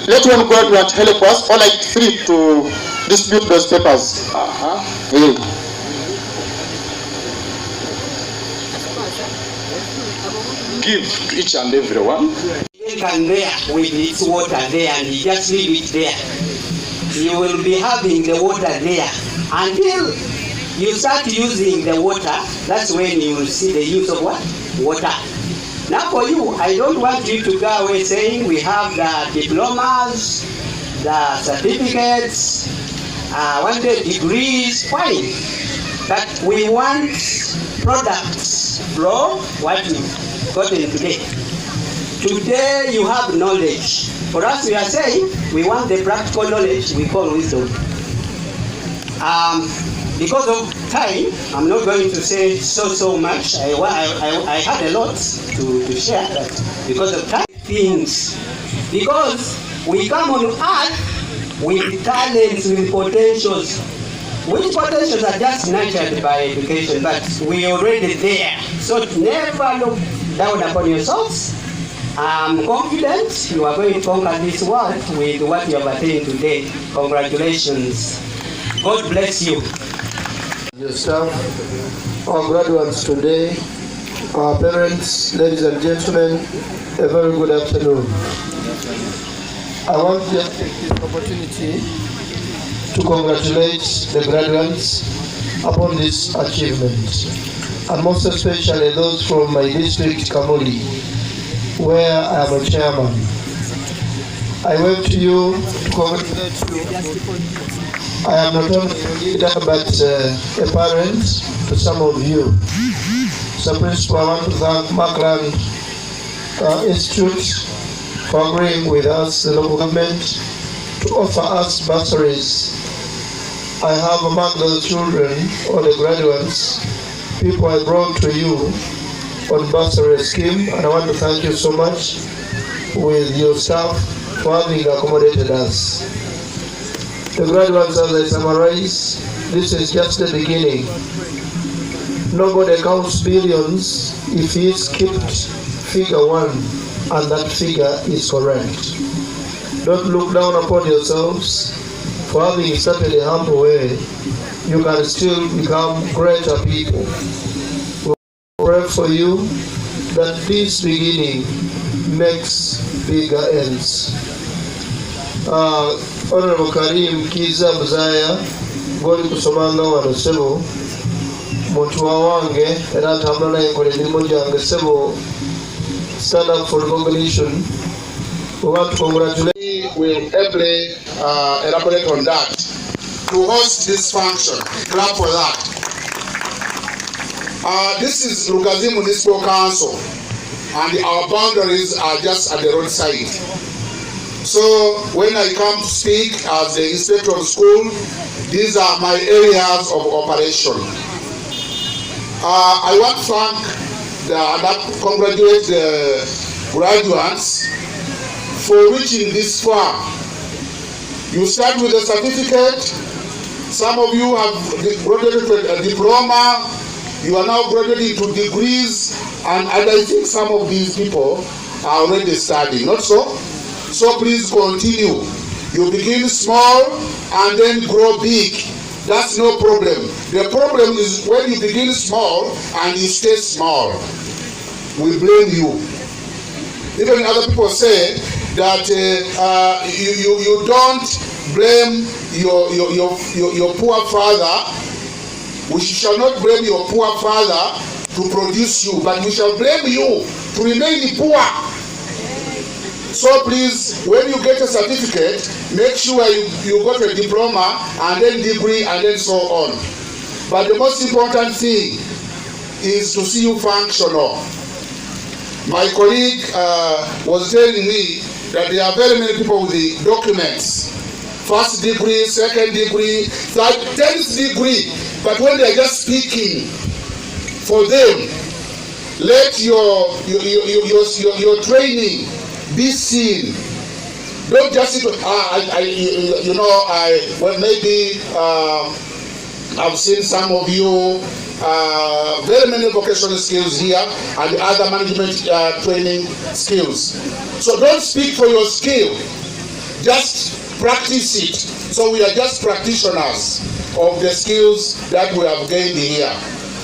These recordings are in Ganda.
let one graduate help us, or like 3 to distribute those papers. Yeah. Give to each and everyone. You can there with its water there, and you just leave it there. You will be having the water there until you start using the water. That's when you will see the use of what? Water. Now for you, I don't want you to go away saying we have the diplomas, the certificates, 100 degrees, fine. But we want products from what you've gotten today. Today you have knowledge. For us, we are saying we want the practical knowledge we call wisdom. Because of time, I'm not going to say so much. I had a lot to share, but because of time, things. Because we come on earth with talents, with potentials. Which potentials are just nurtured by education, but we are already there. So never look down upon yourselves. I'm confident you are going to conquer this world with what you have attained today. Congratulations. God bless you. Your staff, our graduates today, our parents, ladies and gentlemen, a very good afternoon. I want to just take this opportunity to congratulate the graduates upon this achievement, and most especially those from my district, Kamuli, where I am a chairman. I wave to you to congratulate you. I am not only a leader but a parent to some of you. So Principal, I want to thank Makland Institute for agreeing with us, the local government, to offer us bursaries. I have among those children, or the graduates, people I brought to you on bursary scheme, and I want to thank you so much with your staff for having accommodated us. The graduates, as I summarize, this is just the beginning. Nobody counts billions if he skipped figure 1 and that figure is correct. Don't look down upon yourselves for having started a humble way. You can still become greater people. We pray for you that this beginning makes bigger ends. Honorable Karim Kiza Muzaya, goli kusomanga wano sebo, muntu wawange, era atambula naye nkola emirimu gyange sebo, stand up for recognition. We want to congratulate. We will ably elaborate on that. To host this function, clap for that. This is Lugazi Municipal Council, and our boundaries are just at the roadside. So when I come to speak as the inspector of school, these are my areas of operation. I want to thank and congratulate the graduates for reaching this far. You start with a certificate. Some of you have graduated with a diploma. You are now graduating to degrees, and I think some of these people are already studying. Not so? So please continue. You begin small and then grow big. That's no problem. The problem is when you begin small and you stay small. We blame you. Even other people say that you don't blame your poor father. We shall not blame your poor father to produce you, but we shall blame you to remain poor. So please, when you get a certificate, make sure you got a diploma and then degree and then so on. But the most important thing is to see you functional. My colleague was telling me that there are very many people with the documents. First degree, second degree, third, 10th degree. But when they are just speaking for them, let your training be seen. Don't just sit. Well, maybe I've seen some of you very many vocational skills here and other management training skills. So don't speak for your skill. just practice it. So we are just practitioners of the skills that we have gained here.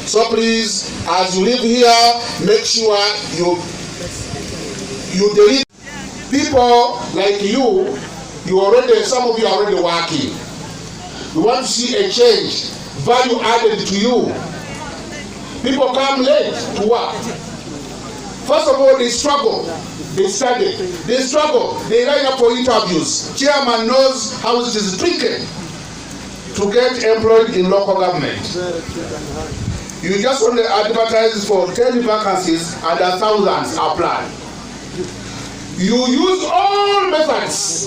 So please, as you live here, make sure you deliver. People like you already, some of you are already working. We want to see a change, value added to you. People come late to work. First of all, they struggle, they study, they struggle, they line up for interviews. Chairman knows how it is tricky to get employed in local government. You just only advertise for 10 vacancies and thousands apply. You use all methods.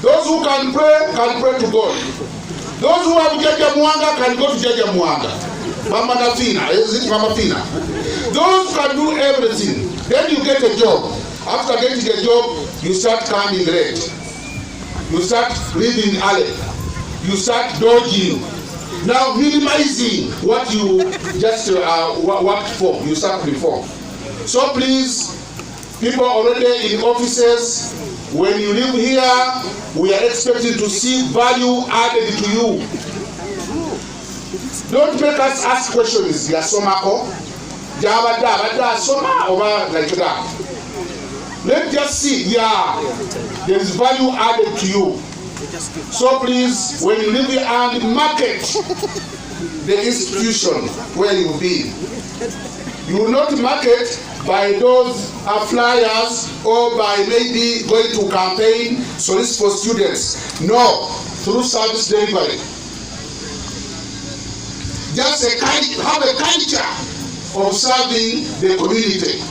Those who can pray to God. Those who have gw'omwenda can go to gw'omwenda. Mama Nafina, is it Mama Fina? Those can do everything. Then you get a job. After getting a job, you start coming late. You start living early. You start dodging. Now minimizing what you just worked for. You start before. So please, people already in offices, when you live here, we are expecting to see value added to you. Don't make us ask questions. Yasomako, Jabada, Soma, over like that. Let's just see, there is value added to you. So please, when you live here and market the institution where you will be, you will not market by those flyers or by maybe going to campaign, solicit for students. No, through service delivery. Just have a culture of serving the community.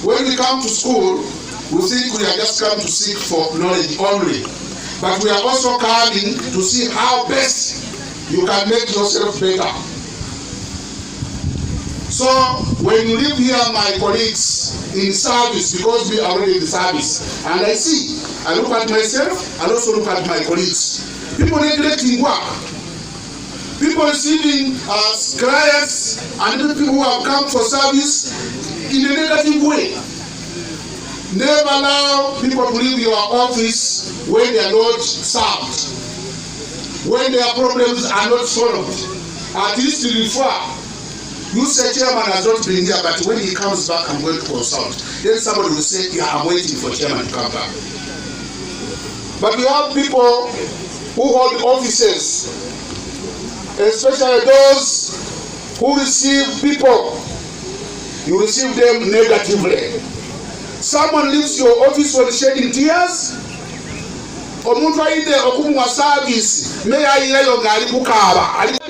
When we come to school, we think we are just come to seek for knowledge only. But we are also coming to see how best you can make yourself better. So when you live here, my colleagues in service, because we are already in service, and I look at myself and also look at my colleagues. People neglecting work. People receiving clients and people who have come for service in a negative way. Never allow people to leave your office when they are not served, when their problems are not solved. At least refer. You say chairman has not been here, but when he comes back, I'm going to consult. Then somebody will say, yeah, I'm waiting for chairman to come back. But we have people who hold offices, especially those who receive people. You receive them negatively. Someone leaves your office when shedding tears.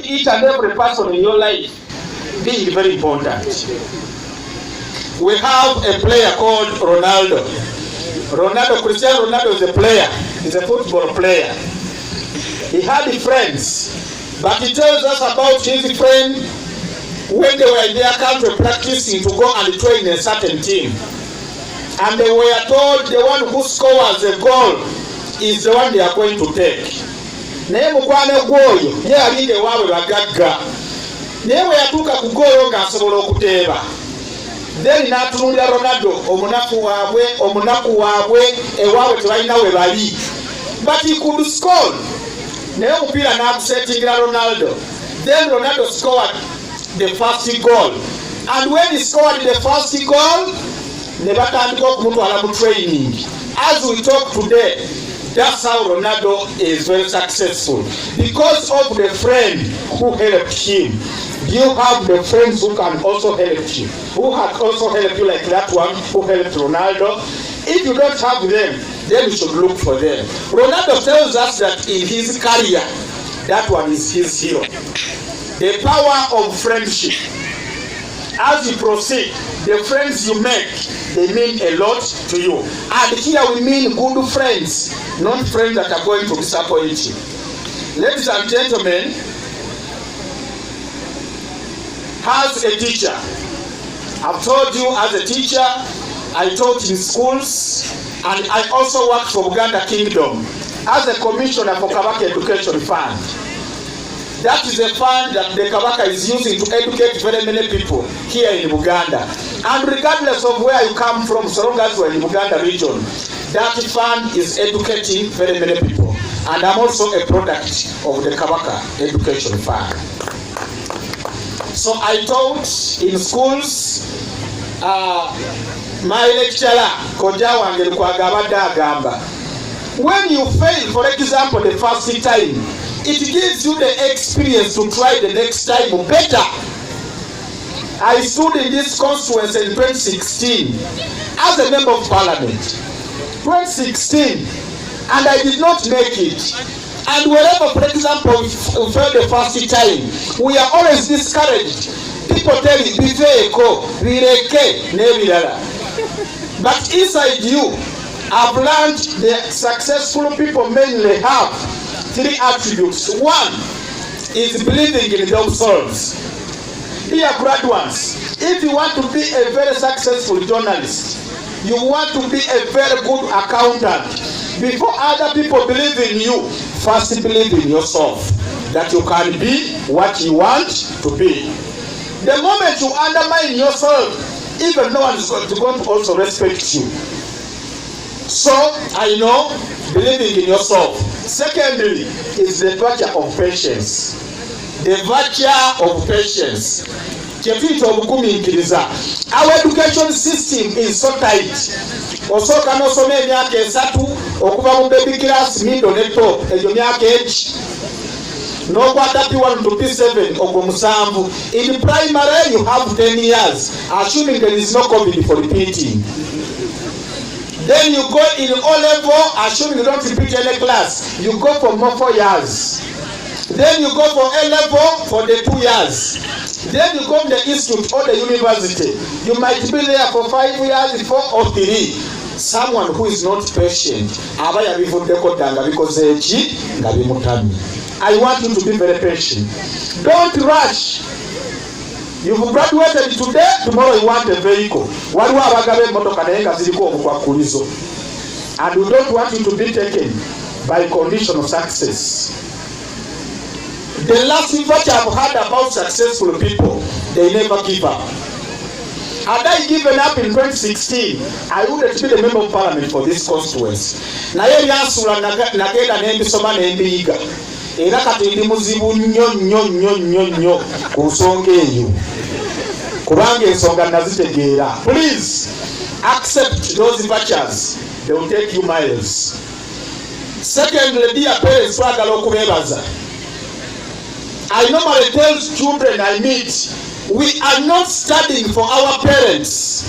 Each and every person in your life being very important. We have a player called Ronaldo. Cristiano Ronaldo is a player. He's a football player. He had friends, but he tells us about his friend when they were in their country practicing to go and train a certain team. And they were told the one who scores a goal is the one they are going to take. Naye mukwana gwoyo ye alinge waabwe bagagga. Naye bwe yatuuka ku goolo ng'asobola okuteeba. Then n'atunuulira Ronaldo omunaku waabwe ewaabwe tebalina we bali. But he could score. Naye omupiira n'agusetingira Ronaldo. Then Ronaldo scored the first goal. And when he scored the first goal, ne batandika okumutwala mu training. As we talk today, that's how Ronaldo is very successful. Because of the friend who helped him. You have the friends who can also help you, who have also helped you, like that one who helped Ronaldo. If you don't have them, then you should look for them. Ronaldo tells us that in his career, that one is his hero. The power of friendship. As you proceed, the friends you make, they mean a lot to you. And here we mean good friends, not friends that are going to disappoint you. Ladies and gentlemen, as a teacher, I've told you as a teacher, I taught in schools, and I also worked for Uganda Kingdom as a commissioner for Kabaka Education Fund. That is a fund that the Kabaka is using to educate very many people here in Uganda. And regardless of where you come from, so long as you are in Uganda region, that fund is educating very many people. And I'm also a product of the Kabaka Education Fund. So I taught in schools. My lecturer, Koja wange kwagabadde agamba, when you fail, for example, the first time, it gives you the experience to try the next time better. I stood in this constituency in 2016 as a member of parliament. 2016, and I did not make it. And wherever, for example, we failed the first time, we are always discouraged. People tell you, biveko, bireke, nebirala. But inside you, I've learned the successful people mainly have three attributes. One is believing in themselves. Dear graduates, if you want to be a very successful journalist, you want to be a very good accountant, before other people believe in you, first believe in yourself, that you can be what you want to be. The moment you undermine yourself, even no one is going to also respect you. So, I know, believing in yourself. Secondly, is the virtue of patience. The virtue of patience. Our education system is so tight. Also, can also make okuva baby class, middle, top, no quarter P1 to P7 ogw'omusanvu. In primary you have 10 years, assuming there is no COVID for repeating. Then you go in O level, assuming you don't repeat any class, you go for more 4 years. Then you go for A level for the 2 years. Then you go to the institute or the university. You might be there for 5 years, 4 or 3. Someone who is not patient, because I want you to be very patient. Don't rush. You've graduated today, tomorrow you want a vehicle. And we don't want you to be taken by condition of success. The last virtue I've heard about successful people, they never give up. Had I given up in 2016, I wouldn't be the member of parliament for this constituency. Naye yansula nagenda n'embisoma n'embiyiga. Era kati ndi muzibu nnyo ku nsonga eyo. Kubanga ensonga nazitegeera. Please accept those virtues. They will take you miles. Secondly, dear parents, twagala okubeebaza. I normally tell children I meet, we are not studying for our parents.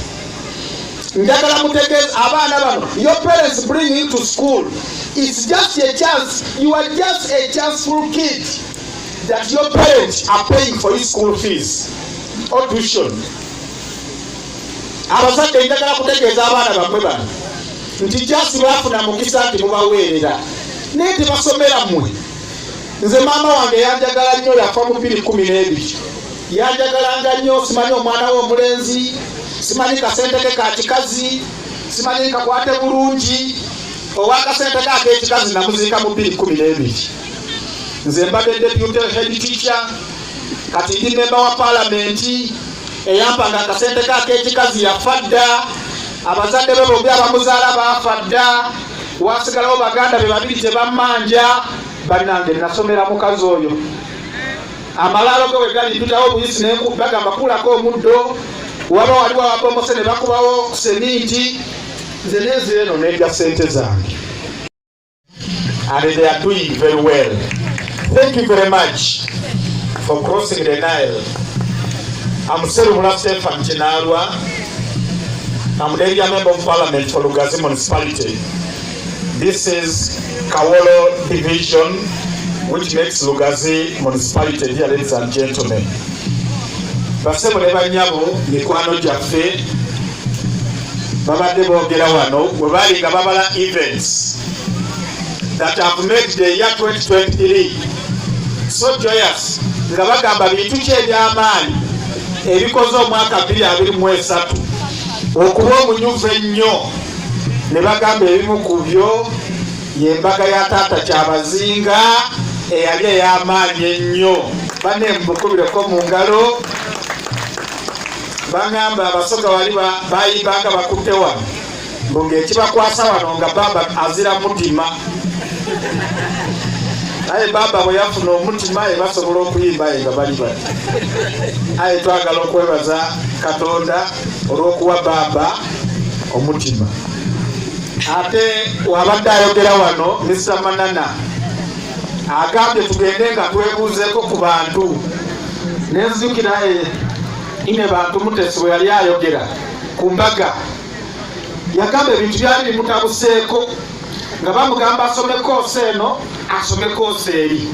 Njagala mutegeeza abaana bano, your parents bring you to school. It's just a chance. You are just a chanceful kid that your parents are paying for his school fees or tuition. Abazadde njagala kutegeeza abaana bamwe bano nti just bafuna mukisa nti mubaweerera naye tebasomera mmwe. Nze maama wange yanjagala nnyo, yafa mu 2012. Yanjagalanga nnyo, simanyi omwana we omulenzi, simanyi kasente ke ka kikazi, simanyi kakwate bulungi. Ow'akasente ke ak'ekikazi namuziika mu 2012. Nze mbadde deputy head teacher, kati ndi member wa parliament. Eyampanga akasente ke ak'ekikazi yafa dda. Abazadde be bombi abamuzaala baafa dda. Waasigalawo baganda be babiri tebammanja. Banange nasomera mukazi oyo. Amalaalo ge wegali mpitawo buyisi bagamba kulako omuddo. Waba waliwo ababomose ne bakubawo seminti. Nze neezira eno n'erya ssente zange. And they are doing very well. Thank you very much for crossing the Nile. I'm Sserubula Stephen Chinalwa. I'm the area member of parliament for Lugazi municipality. This is Kawolo division, which makes Lugazi municipality, dear ladies and gentlemen. Basebo ne banyabo mikwano gyaffe babadde boogera wano bwe baali nga babala events that have made the year 2023 so joyous, nga bagamba bintu ki eby'amaanyi ebikoze omwaka 2023 okuba omunyuvu ennyo. Ne bagamba ebimu ku byo y'embaga ya taata Kyabazinga eyali ey'amaanyi ennyo. Banne mukubireko mu ngalo. Bangamba abasoga wali bayimbanga bakutte wano. Bonge kibakwasa wano nga baba azira mutima. Aye baba bwe yafuna omutima basobola okuyimba nga bali bati. Aye twagala okwebaza Katonda olw'okuwa baba omutima. Ate wabadde ayogera wano Mr. Manana agambye tugende nga twebuuzeeko ku bantu. Nenzijukira ine bantu Mutesi bwe yali ayogera ku mbaga. Yagamba ebintu byali bimutabuseeko nga bamugamba asome koosi eno asome koosi eri.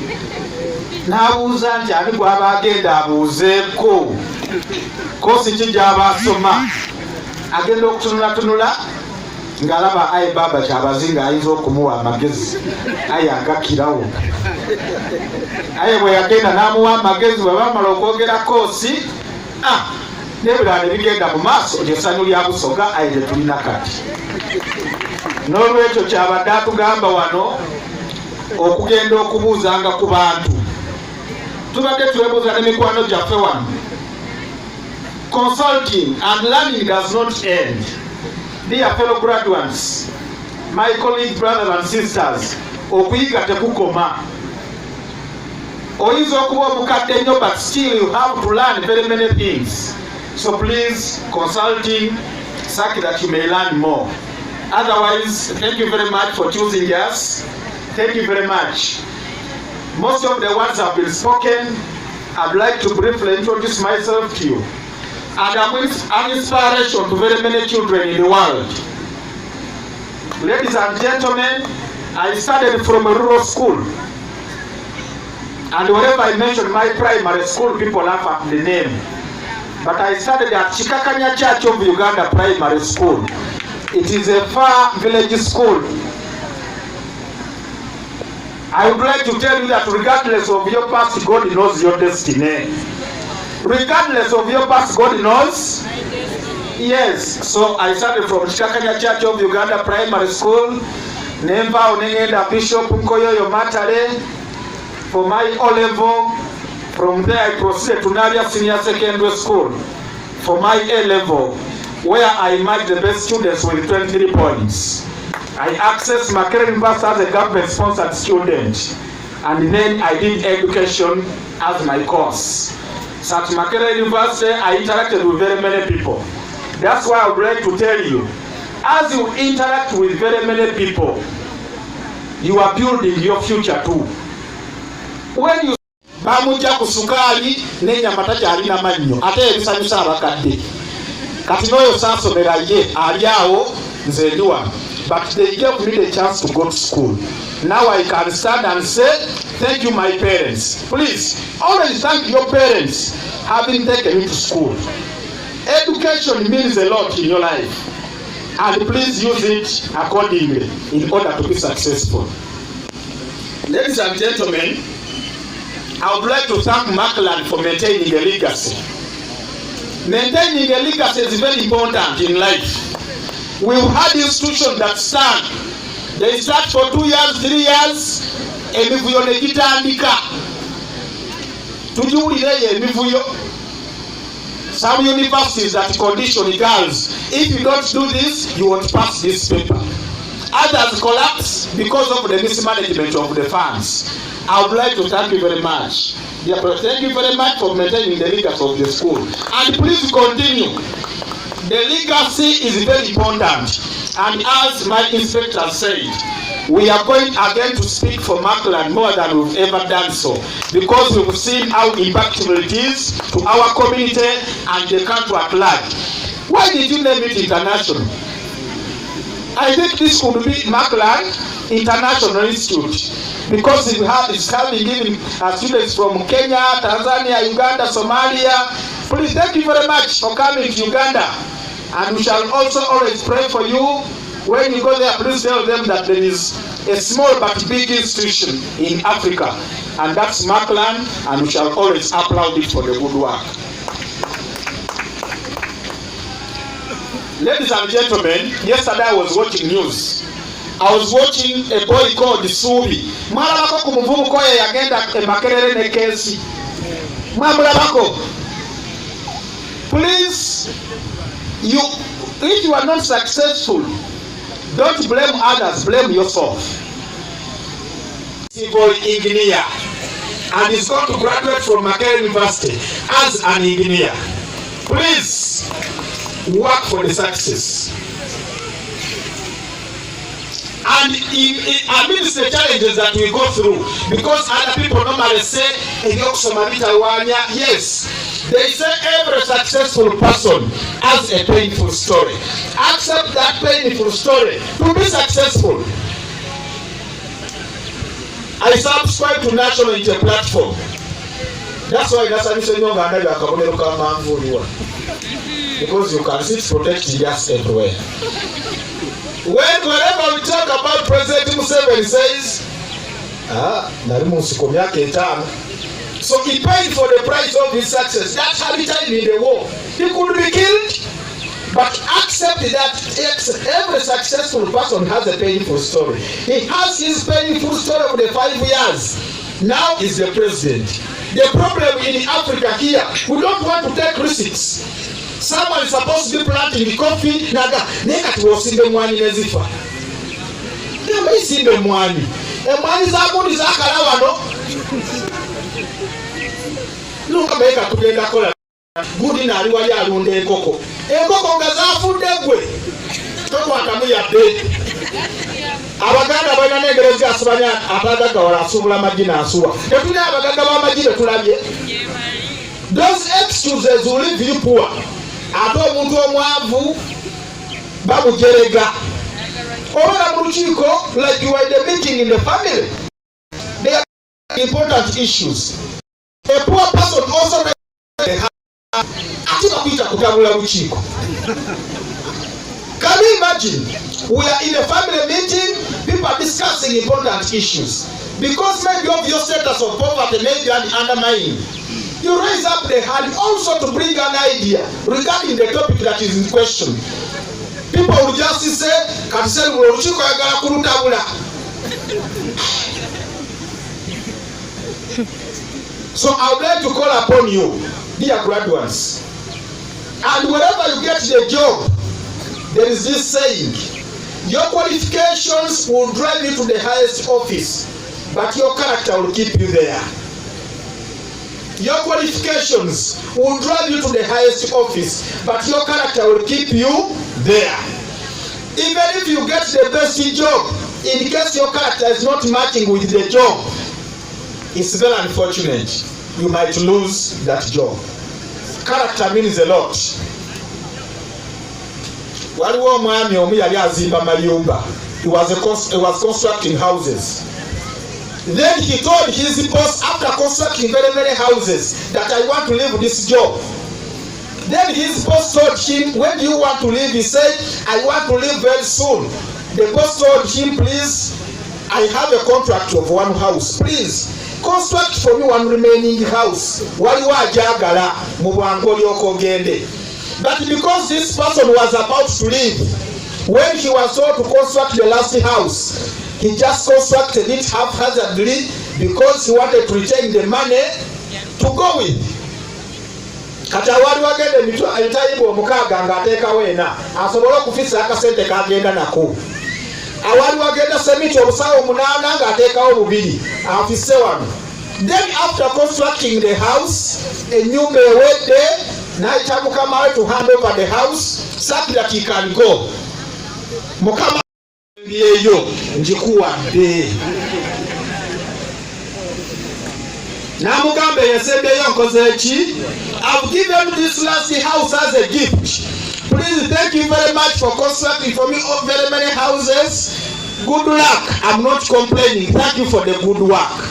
N'abuuza nti ani gw'aba agenda abuuzeeko koosi ki gy'aba asoma. Agenda okutunulatunula ng'alaba aye baba kyabazinga ayinza okumuwa amagezi aye agakirawo. Aye bwe yagenda n'amuwa amagezi bwe bamala okwogera koosi n'ebirala ne bigenda mu maaso ly'essanyu lya Busoga aye lye tulina kati. N'olwekyo kyabadde atugamba wano okugenda okubuuzanga ku bantu. Tubadde twebuuza n'emikwano gyaffe wano. Consulting and learning does not end. Dear fellow graduates, my colleagues, brothers and sisters, okuyiga tekukoma. Oyinza okuba omukadde nnyo but still you have to learn very many things. So please, consulting, such that you may learn more. Otherwise, thank you very much for choosing us. Thank you very much. Most of the words have been spoken. I'd like to briefly introduce myself to you. And I'm an inspiration to very many children in the world. Ladies and gentlemen, I started from a rural school. And whenever I mention my primary school, people laugh at the name. But I started at Chikakanya Church of Uganda Primary School. It is a far village school. I would like to tell you that regardless of your past, God knows your destiny. Regardless of your past, God knows. Yes, so I started from Chikakanya Church of Uganda Primary School. Nemba Onengenda Bishop Nkoyoyo Matale for my O-level. From there I proceeded to Nadia Senior Secondary School for my A-level, where I marked the best students with 23 points. I accessed Makland University as a government-sponsored student, and then I did education as my course. So at Makland University, I interacted with very many people. That's why I would like to tell you, as you interact with very many people, you are building your future too. When you bamujja ku sukaali n'ennyama takyalina mannyo ate ebisanyusa abakadde. Kati n'oyo saasomera ye ali awo nze ndi wano. But they gave me the chance to go to school. Now I can stand and say, thank you my parents. Please, always thank your parents having taken you to school. Education means a lot in your life. And please use it accordingly in order to be successful. Ladies and gentlemen, I would like to thank Makland for maintaining a legacy. Maintaining a legacy is very important in life. We've had institutions that stand. They start for 2 years, 3 years. Emivuyo ne gitandika. Tujiwulireyo emivuyo. Some universities that condition girls. If you don't do this, you won't pass this paper. Others collapse because of the mismanagement of the funds. I would like to thank you very much. Thank you very much for maintaining the legacy of the school. And please continue. The legacy is very important. And as my inspector said, we are going again to speak for Makland more than we've ever done so. Because we've seen how impactful it is to our community and the country at large. Why did you name it international? I think this could be Makland International Institute. Because it's having even students from Kenya, Tanzania, Uganda, Somalia. Please, thank you very much for coming to Uganda. And we shall also always pray for you. When you go there, please tell them that there is a small but big institution in Africa. And that's Makland, and we shall always applaud it for the good work. Ladies and gentlemen, yesterday I was watching news. I was watching a boy called Subi. Mwalabako ku muvubuko ye yagenda e Makerere ne kesi. Mwamulabako. Please, if you are not successful Don't blame others, blame yourself. Civil engineer, and he's going to graduate from Makland University as an engineer. Please work for the success. And amidst the challenges that we go through, because other people normally say, yes, they say every successful person has a painful story. Accept that painful story to be successful. I subscribe to National Inter Platform. That's why that's why because you can see protect just everywhere. Whenever we talk about President Museveni says, so he paid for the price of his success. That's how he died in the war. He could be killed, but accept that every successful person has a painful story. He has his painful story of the 5 years. Now he's the president. The problem in Africa here, we don't want to take risks. Someone is supposed to be planting the coffee. Neka tuwasimbe mwani nezifa. Neba isimbe mwani. Mwani zabundi za kalawano. Nuka meka tugenda kola. Gudi na aliwa ya lunde ekoko. Ekoko ngazafu ndegwe. Toko atamu ya de. Abaganda bwana negerezi asubanya atadaga wala asubula majina asuwa. Netune abaganda ba majina tulabye. Those excuses will leave you poor. Ato omuntu omwavu bamujerega. Obera mu lukiiko, like you are in the meeting in the family. They are important issues. A poor person also atiba kuita kutabula lukiiko. Can you imagine? We are in a family meeting, people are discussing important issues. Because maybe of your status of poverty may be undermined. You raise up the hand also to bring an idea regarding the topic that is in question. People will just say, so I would like to call upon you, dear graduates, and wherever you get the job, there is this saying, your qualifications will drive you to the highest office, but your character will keep you there. Your qualifications will drive you to the highest office, but your character will keep you there. Even if you get the best job, in case your character is not matching with the job, it's very unfortunate. You might lose that job. Character means a lot. He was constructing houses. Then he told his boss, after constructing very many houses, that I want to leave this job. Then his boss told him, when do you want to leave? He said, I want to leave very soon. The boss told him, please, I have a contract of one house. Please, construct for me one remaining house. But because this person was about to leave, when he was told to construct the last house, he just constructed it haphazardly because he wanted to retain the money to go with. Katawali wagende mitu alitayibu omukaga ngateeka wena asobola okufisa akasente kagenda nako. Awali wagenda semiti obusawo 8 ngateekawo 2 afise wano. Then after constructing the house, enyumba ewedde n'ayita mukama we to hand over the house so that he can go. Mukama yeyo njikuwadde. Namugambe yasembeyo nkoze eki? I've given this last house as a gift. Please, thank you very much for constructing for me very many houses. Good luck. I'm not complaining. Thank you for the good work.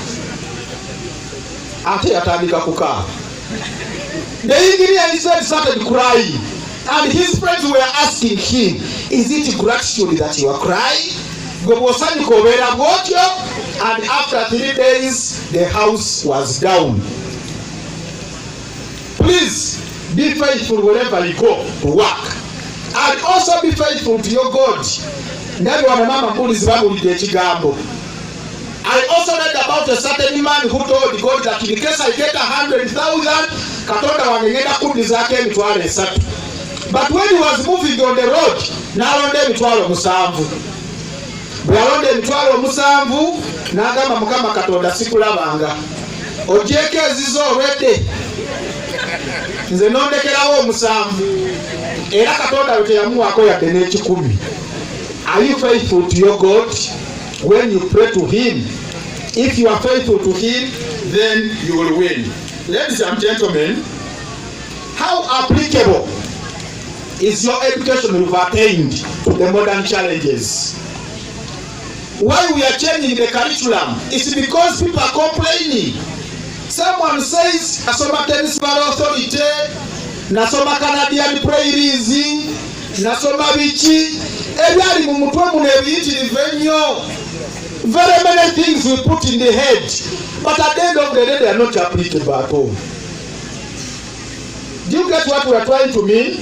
Ate atandika kukaa. The engineer instead started crying, and his friends were asking him, is it gratitude that you are crying? And after 3 days, the house was down. Please be faithful wherever you go to work, and also be faithful to your God. I also read about a certain man who told God that in case I get 100,000, but when he was moving on the road, now on them bwe yalonda emitwalo 7 n'agamba Mukama Katonda sikulabanga ogyeko ezizo olwedde nze nondekerawo 7 era Katonda we teyamuwaako yadde n'ekikumi. Are you faithful to your God when you pray to him? If you are faithful to him, then you will win. Ladies and gentlemen, how applicable is your education you've attained to the modern challenges? Why we are changing the curriculum? It's because people are complaining. Someone says, Nasoma Tennis Bar Authority, Nasoma Canadian Prairies, Nasoma Bichi, ebyali mu mutwe muno ebiyitirivu ennyo. Very many things we put in the head, but at the end of the day they are not applicable at all. Do you get what we are trying to mean?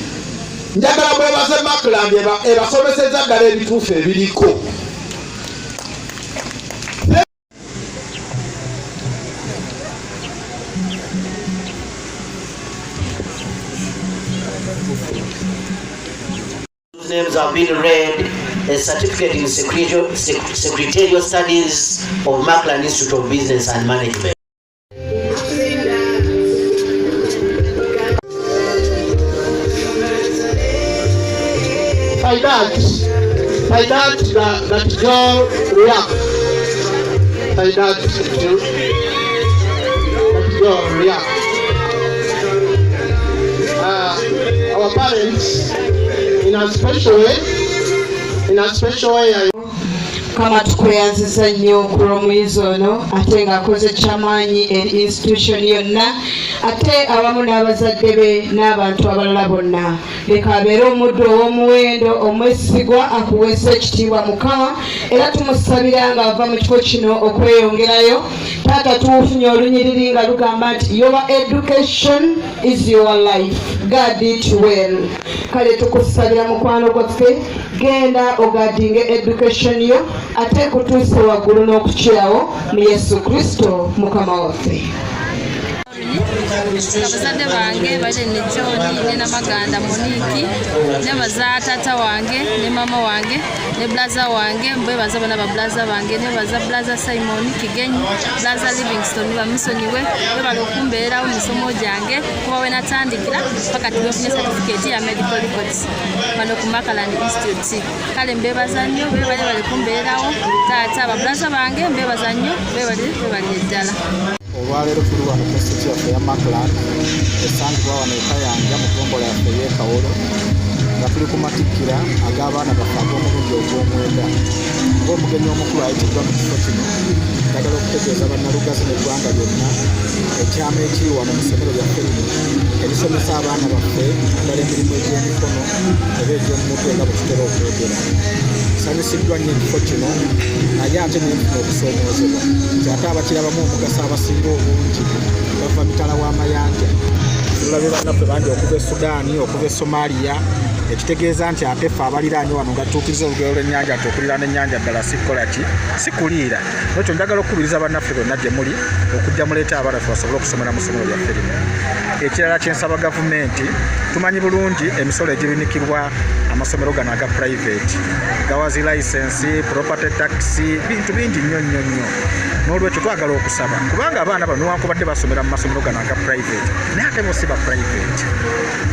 Njagala bwebaze Makland ebasomesezza ddala ebituufu ebiriko. Names have been read. A certificate in secretarial studies of Makland Institute of Business and Management. By that girl react. By that girl react. Our parents, in a special way, Kama tukweyanziza nnyo okulw'omuyizi ono ate ng'akoze kyamaanyi eri institution yonna ate awamu n'abazadde be n'abantu abalala bonna. Leka abeere omuddu ow'omuwendo omwesigwa akuweesa ekitiibwa Mukama era tumusabira ng'ava mu kifo kino okweyongerayo. Taata tufunye olunyiriri nga lugamba nti your education is your life. Guard it well. Kale tukusabira mukwano gwaffe genda ogadinge education yo ate kutuuse waggulu n'okukirawo mu Yesu Kristo Mukama waffe. Abazadde bange bali ne John ne Namaganda Moniki ne baza tata wange ne mama wange ne blaza wange mbebaza bana ba blaza bange ne baza blaza Simon Kigenyi blaza Livingston ba misoni we bali okumbeera omusomo gyange kuba we natandikira paka tufunye certificate ya medical records bano ku Makland Institute. Kale mbebaza nnyo bali kumbeerawo tata ba blaza bange mbebaza nnyo bali eddala. Olwaleero tuli wano ku Institute yaffe ya Makland esangibwa wano eka yange mu ggombolola yaffe y'ekawolo nga tuli ku matikkira ag'abaana baffe ag'omulundi ogw'omwenda. Ng'omugenyi omukulu ayitiddwa mu kifo kino njagala okutegeeza bannalugazi n'eggwanga lyonna ekyama ekiri wano mu ssomero lyaffe lino erisomesa abaana baffe ddala emirimu egy'emikono oba egy'omumutwe nga bwe tutera okwogera. Nsanyusiddwa nnyo ekifo kino naye ate n'enfuna okusoomoozebwa nti ate abakirabamu omugaso abasinga obungi bava mitala w'amayanja. Tulabye bannaffe bangi okuva e Sudaani okuva e Somalia ekitegeeza nti ate ffe abaliraanye wano nga tutuukiriza olugero lw'ennyanja nti okuliraana ennyanja ddala sikukola ki sikuliira. Ekyo njagala okukubiriza bannaffe bonna gye muli okujja muleeta abaana ffe basobole okusomera mu ssomero lyaffe lino. Ekirala kyensaba gavumenti, tumanyi bulungi emisolo egibinikibwa amasomero gano aga private gawazi license, property tax, bintu bingi nnyo nnyo nnyo. N'olwekyo twagala okusaba kubanga abaana bano newankubadde basomera mu masomero gano aga private naye ate bo si ba private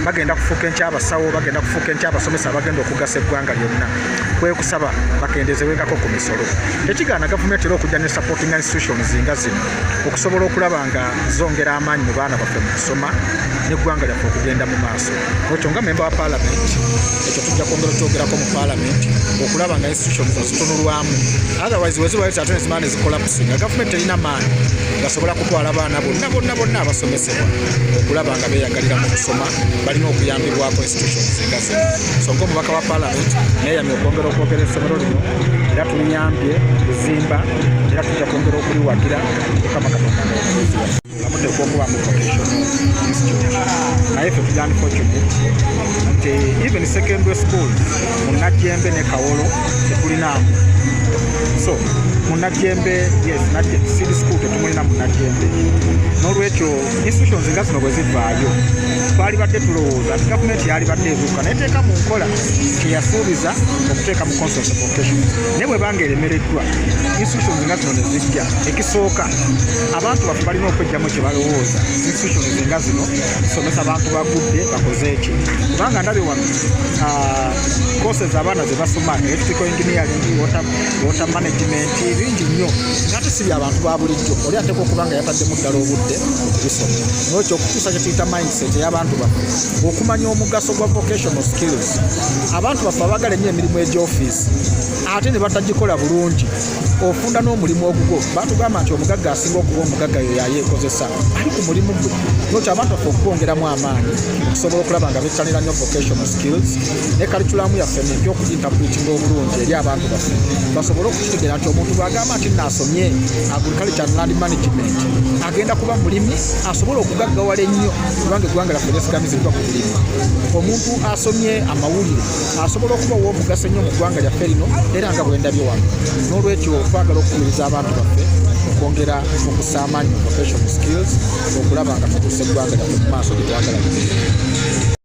bagenda kufuuka enkyabasawo bagenda kufuuka enkyabasomesa abagenda okugasa eggwanga lyonna. Kwe kusaba bakendezebwengako ku misolo. Tekigaana gavumenti era okujja ne supporting institutions nga zino okusobola okulaba nga zongera amaanyi mu baana baffe mu kusoma n'eggwanga lyaffe okugenda mu maaso. Ekyo nga memba wa parliament ekyo tujja kwongera okyogerako mu parliament okulaba nga institutions zitunulwamu. Otherwise weziwaleta ate nezimala nezikolapusinga gavumenti erina maanyi gasobola kutwala abaana bonna abasomesebwa okulaba nga beeyagalira mu kusoma balina okuyambibwako institutions nga zino. So ng'omubaka wa parliament neeyamye okwongera okwogera essomero lino era tulinyambye kuzimba era tujja kwongera okuliwagira Mukama Katonda nga muteekwa okuba mu vocational institute. Naye ffe tuli unfortunate nti even secondary schools mu Najjembe ne Kawolo tetulinaamu. So mu munajjembe yes seed school tetumulina munajjembe n'olwekyo institutions nga zino bwe zivaayo twali badde tulowooza nti gavumenti yali badde ezuuka neteeka mu nkola kyeyasuubiza okuteeka mu concept of vocation naye bwe banga eremereddwa institutions nga zino ne zijja ekisooka abantu baffe balina okwejjamu kye balowooza institutions nga zino zisomesa abantu bagudde bakoze eki kubanga ndabye wano courses abaana ze basoma electrical engineering water management bingi nnyo ngate si abantu ba bulijjo oli ateeka okuba nga yataddemu ddala obudde okubisoma n'ekyo okutuusa kye tuyita mindset ey'abantu baffe okumanya omugaso gwa vocational skills abantu baffe abagala ennyo emirimu egy'ofiisi ate ne batagikola bulungi ofunda n'omulimu ogugwo batugamba nti omugagga asinga okuba omugagga yo yayeekozesa ali ku mulimu gwe n'ekyo abantu baffe okukwongeramu amaanyi okusobola okulaba nga bettanira nnyo vocational skills ne kalikulamu yaffe empya okuginterpretinga obulungi eri abantu baffe basobole okukitegera nti omuntu bw'agamba nti naasomye agriculture and land management agenda kuba mulimi asobole okugaggawala ennyo kubanga eggwanga laffe lyesigamizibwa ku bulimi omuntu asomye amawulire asobola okuba ow'omugaso ennyo mu ggwanga lyaffe lino era nga bwendabye wano n'olwekyo twagala okukubiriza abantu baffe okwongera okussa amaanyi mu vocational skills okulaba nga tutuusa eggwanga lyaffe mu maaso gye twagala.